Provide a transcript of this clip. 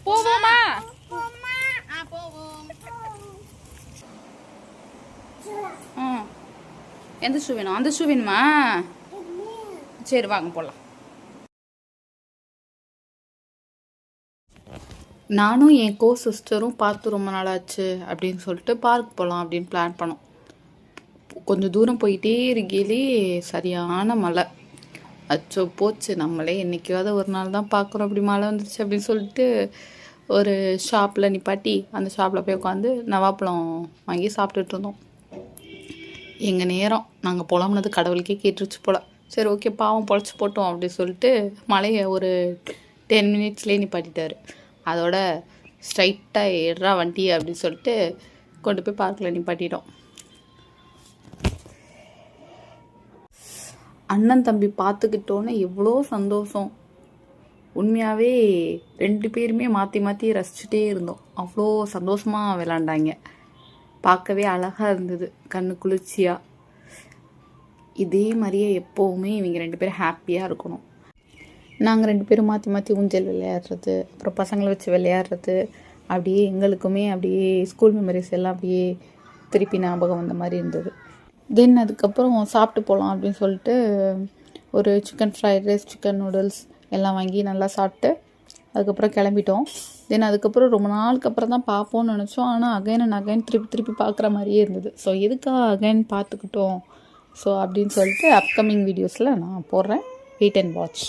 போவோமா? எந்த ஷூ வேணும்? அந்த ஷூ வேணுமா? சரி வாங்க போகலாம். நானும் என் சிஸ்டரும் பார்த்து ரொம்ப நாளாச்சு அப்படின்னு சொல்லிட்டு பார்க் போகலாம் அப்படின்னு பிளான் பண்ணோம். கொஞ்சம் தூரம் போயிட்டே இருக்கையிலே சரியான மழை. அச்சோ போச்சு, நம்மளே என்றைக்காவது ஒரு நாள் தான் பார்க்குறோம் அப்படி மழை வந்துருச்சு அப்படின்னு சொல்லிட்டு ஒரு ஷாப்பில் நிப்பாட்டி அந்த ஷாப்பில் போய் உட்காந்து நவாப்பழம் வாங்கி சாப்பிட்டுட்டு இருந்தோம். எங்கள் நேரம் நாங்கள் புலம்புனது கடவுளுக்கே கேட்டுருச்சு போல். சரி ஓகே பாவம் பொழைச்சி போட்டோம் அப்படின்னு சொல்லிட்டு மழையை ஒரு 10 மினிட்ஸ்லேயே நிப்பாட்டிட்டார். அதோட ஸ்ட்ரைட்டாக ஏறா வண்டி அப்படின்னு சொல்லிட்டு கொண்டு போய் பார்க்கில் நிப்பாட்டிட்டோம். அண்ணன் தம்பி பார்த்துக்கிட்டோன்னு எவ்வளோ சந்தோஷம். உண்மையாகவே 2 பேருமே மாற்றி மாற்றி ரசிச்சுட்டே இருந்தோம். அவ்வளோ சந்தோஷமாக விளாண்டாங்க. பார்க்கவே அழகாக இருந்தது, கண்ணு குளிர்ச்சியாக. இதே மாதிரியே எப்போவுமே இவங்க 2 பேரும் ஹாப்பியாக இருக்கணும். நாங்கள் 2 பேரும் மாற்றி மாற்றி ஊஞ்சல் விளையாடுறது, அப்புறம் பசங்களை வச்சு விளையாடுறது, அப்படியே எங்களுக்குமே அப்படியே ஸ்கூல் மெமரிஸ் எல்லாம் அப்படியே திருப்பி ஞாபகம் வந்த மாதிரி இருந்தது. தென் அதுக்கப்புறம் சாப்பிட்டு போகலாம் அப்படின்னு சொல்லிட்டு ஒரு chicken fried rice, chicken noodles எல்லாம் வாங்கி நல்லா சாப்பிட்டு அதுக்கப்புறம் கிளம்பிட்டோம். தென் அதுக்கப்புறம் ரொம்ப நாளுக்கு அப்புறம் தான் பார்ப்போம்னு நினச்சோம். ஆனால் அகைன் அண்ட் அகைன் திருப்பி பார்க்குற மாதிரியே இருந்தது. ஸோ எதுக்காக அகைன் பார்த்துக்கிட்டோம் ஸோ அப்படின்னு சொல்லிட்டு அப்கமிங் வீடியோஸில் நான் போடுறேன். Wait and watch.